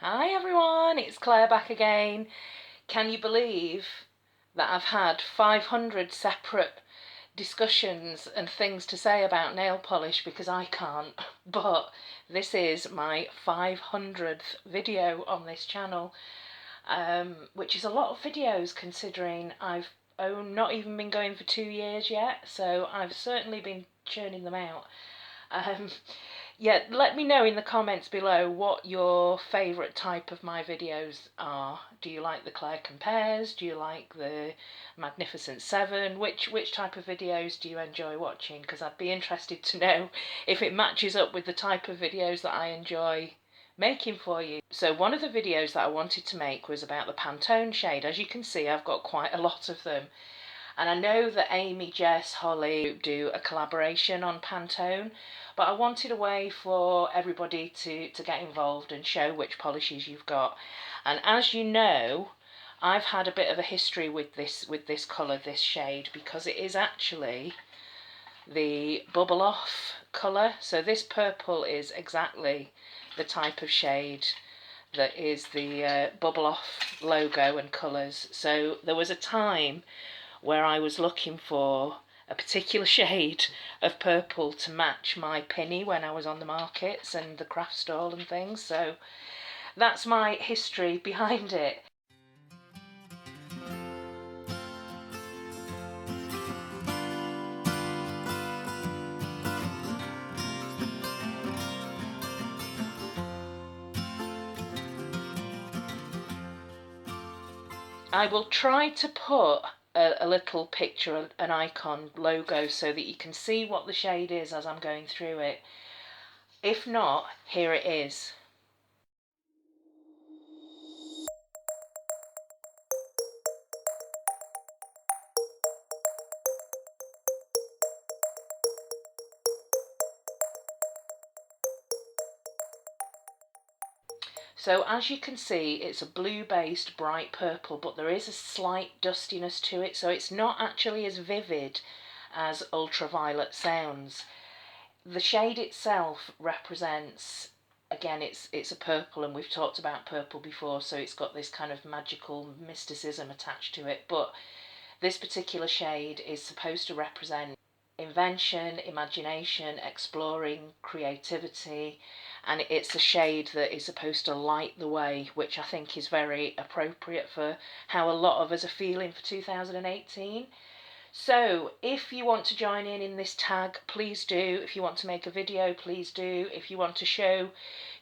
Hi everyone, it's Claire back again. Can you believe that I've had 500 separate discussions and things to say about nail polish because I can't, but this is my 500th video on this channel, which is a lot of videos considering I've not even been going for 2 years yet, so I've certainly been churning them out. Yeah, let me know in the comments below what your favourite type of my videos are. Do you like the Clare Compares? Do you like the Magnificent 7? Which type of videos do you enjoy watching? Because I'd be interested to know if it matches up with the type of videos that I enjoy making for you. So one of the videos that I wanted to make was about the Pantone shade. As you can see, I've got quite a lot of them. And I know that Amy, Jess, Holly do a collaboration on Pantone, but I wanted a way for everybody to get involved and show which polishes you've got. And as you know, I've had a bit of a history with this colour, this shade, because it is actually the bubble off colour. So this purple is exactly the type of shade that is the bubble off logo and colours. So there was a time where I was looking for a particular shade of purple to match my pinny when I was on the markets and the craft stall and things. So that's my history behind it. I will try to put a little picture, an icon logo, so that you can see what the shade is as I'm going through it. If not, here it is. So as you can see, it's a blue-based bright purple, but there is a slight dustiness to it, so it's not actually as vivid as ultraviolet sounds. The shade itself represents, again, it's a purple, and we've talked about purple before, so it's got this kind of magical mysticism attached to it, but this particular shade is supposed to represent invention, imagination, exploring, creativity, and it's a shade that is supposed to light the way, which I think is very appropriate for how a lot of us are feeling for 2018. So if you want to join in this tag, please do. If you want to make a video, please do. If you want to show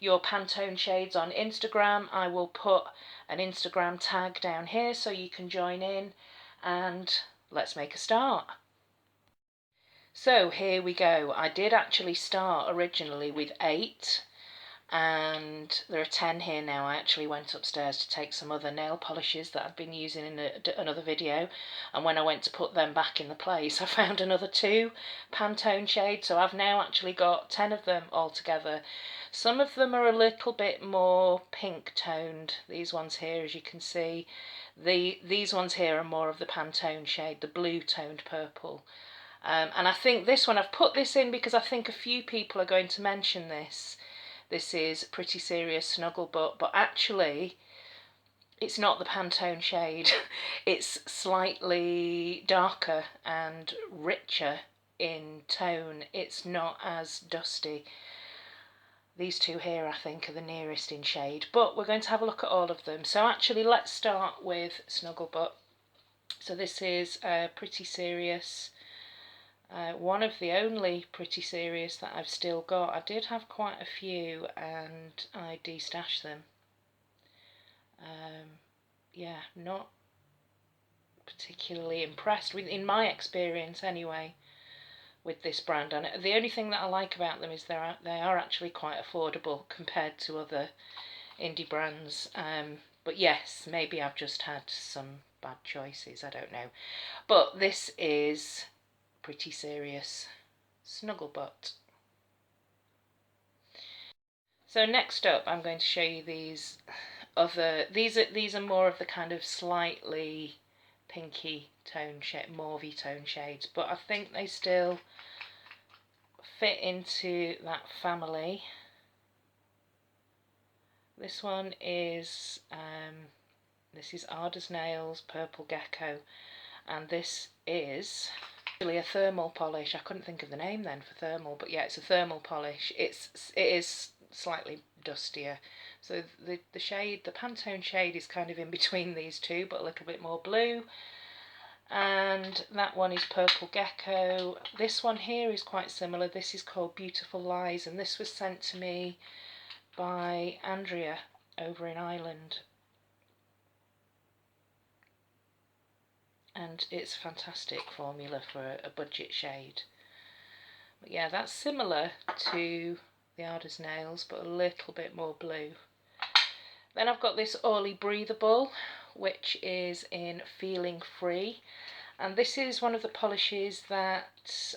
your Pantone shades on Instagram, I will put an Instagram tag down here so you can join in, and let's make a start. So here we go. I did actually start originally with 8, and there are 10 here now. I actually went upstairs to take some other nail polishes that I've been using in another video, and when I went to put them back in the place, I found another 2 Pantone shades, so I've now actually got 10 of them all together. Some of them are a little bit more pink toned. These ones here, as you can see, these ones here are more of the Pantone shade, the blue toned purple. And I think this one, I've put this in because I think a few people are going to mention this. This is Pretty Serious Snuggle Butt, but actually it's not the Pantone shade. It's slightly darker and richer in tone. It's not as dusty. These 2 here, I think, are the nearest in shade, but we're going to have a look at all of them. So actually, let's start with Snuggle Butt. So this is Pretty Serious. One of the only Pretty Serious that I've still got. I did have quite a few and I destashed them. Yeah, not particularly impressed with, in my experience anyway, with this brand. And the only thing that I like about them is they are actually quite affordable compared to other indie brands. But yes, maybe I've just had some bad choices, I don't know. But this is Pretty Serious Snuggle Butt. So next up, I'm going to show you these other. These are more of the kind of slightly pinky tone shade, mauvey tone shades, but I think they still fit into that family. This one is this is Ada's Nails Purple Gecko, and this is actually a thermal polish. I couldn't think of the name then for thermal, but yeah, it's a thermal polish. It is slightly dustier. So the shade, the Pantone shade, is kind of in between these two, but a little bit more blue. And that one is Purple Gecko. This one here is quite similar. This is called Beautiful Lies, and this was sent to me by Andrea over in Ireland. And it's a fantastic formula for a budget shade. But yeah, that's similar to the Ada's Nails, but a little bit more blue. Then I've got this Orly Breathable, which is in Feeling Free. And this is one of the polishes that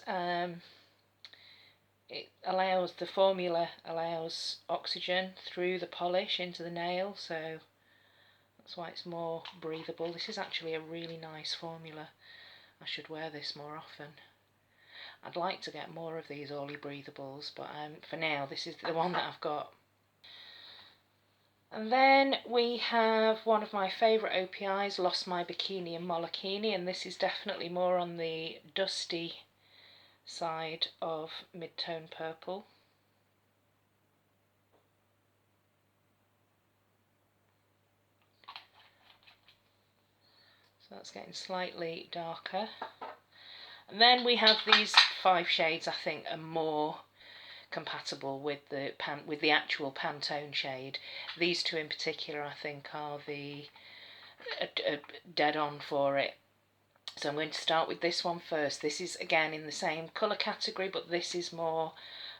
it allows, the formula allows oxygen through the polish into the nail, so that's why it's more breathable. This is actually a really nice formula. I should wear this more often. I'd like to get more of these Orly Breathables, but for now this is the one that I've got. And then we have one of my favourite OPIs, Lost My Bikini in Molokini, and this is definitely more on the dusty side of mid-tone purple. So that's getting slightly darker. And then we have these 5 shades I think are more compatible with the actual Pantone shade. These 2 in particular I think are the dead on for it. So I'm going to start with this one first. This is again in the same colour category, but this is more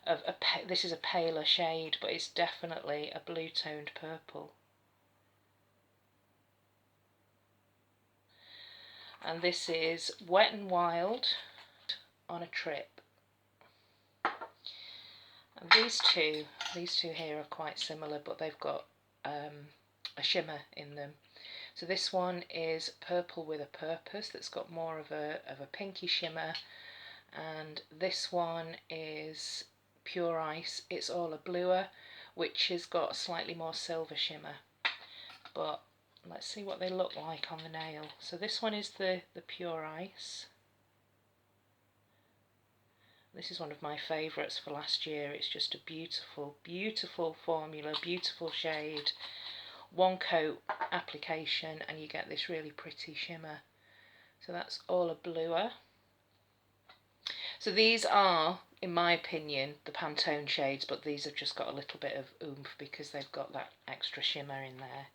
of this is a paler shade, but it's definitely a blue toned purple. And this is Wet and Wild on a Trip. And these two here are quite similar, but they've got a shimmer in them. So this one is Purple with a Purpose, that's got more of a pinky shimmer, and this one is Pure Ice. It's all a bluer, which has got a slightly more silver shimmer. But let's see what they look like on the nail. So this one is the Pure Ice. This is one of my favourites for last year. It's just a beautiful, beautiful formula, beautiful shade. One coat application and you get this really pretty shimmer. So that's all a bluer. So these are, in my opinion, the Pantone shades, but these have just got a little bit of oomph because they've got that extra shimmer in there.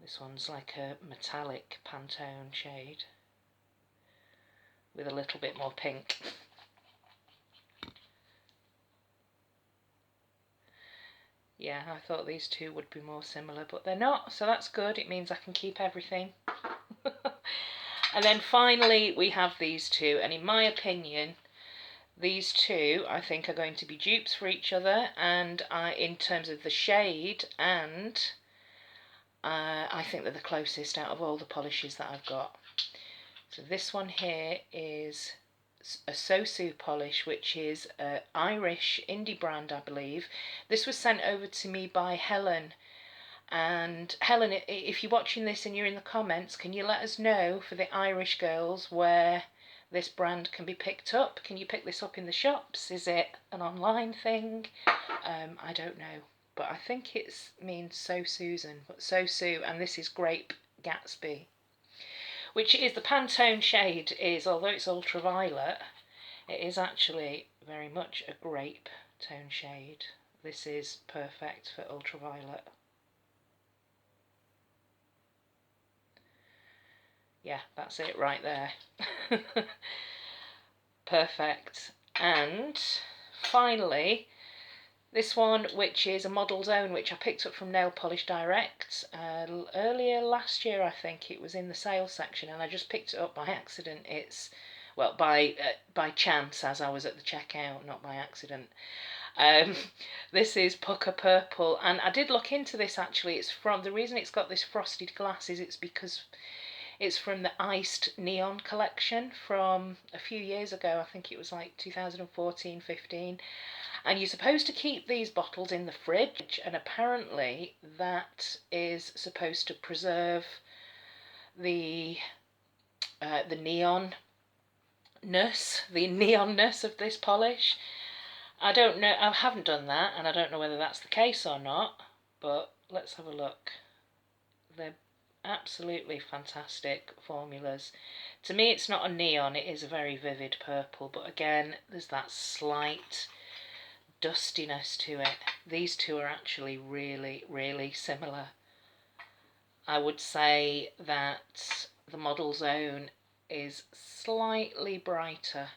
This one's like a metallic Pantone shade with a little bit more pink. Yeah, I thought these 2 would be more similar, but they're not, so that's good. It means I can keep everything. And then finally we have these 2, and in my opinion these 2 I think are going to be dupes for each other, and in terms of the shade, and I think they're the closest out of all the polishes that I've got. So this one here is a Sosu polish, which is an Irish indie brand, I believe. This was sent over to me by Helen. And Helen, if you're watching this and you're in the comments, can you let us know for the Irish girls where this brand can be picked up? Can you pick this up in the shops? Is it an online thing? I don't know. But I think it means So Susan, but Sosu, and this is Grape Gatsby, which is the Pantone shade is, although it's ultraviolet, it is actually very much a grape tone shade. This is perfect for ultraviolet. Yeah, that's it right there. Perfect. And finally, this one, which is a Model's Own, which I picked up from Nail Polish Direct earlier last year, I think. It was in the sales section, and I just picked it up by accident. It's, well, by chance, as I was at the checkout, not by accident. This is Pucker Purple, and I did look into this actually. It's from, the reason it's got this frosted glass is it's because It's from the Iced Neon collection from a few years ago. I think it was like 2014-15. And you're supposed to keep these bottles in the fridge, and apparently that is supposed to preserve the neonness of this polish. I don't know, I haven't done that, and I don't know whether that's the case or not, but let's have a look. They're absolutely fantastic formulas. To me, it's not a neon, it is a very vivid purple, but again, there's that slight dustiness to it. These two are actually really, really similar. I would say that the Model's Own is slightly brighter.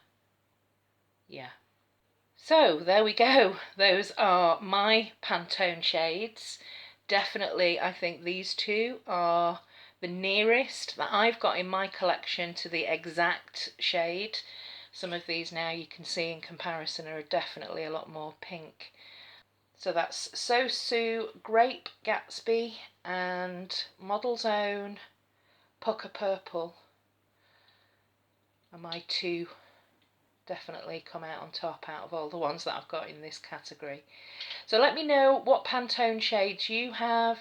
Yeah. So there we go. Those are my Pantone shades. Definitely, I think these two are the nearest that I've got in my collection to the exact shade. Some of these now you can see in comparison are definitely a lot more pink. So that's So Sue Grape Gatsby and Model's Own Pucker Purple are my two definitely come out on top out of all the ones that I've got in this category. So let me know what Pantone shades you have.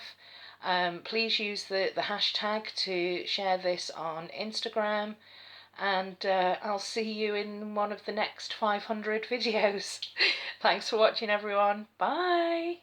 Please use the hashtag to share this on Instagram, and I'll see you in one of the next 500 videos. Thanks for watching, everyone. Bye.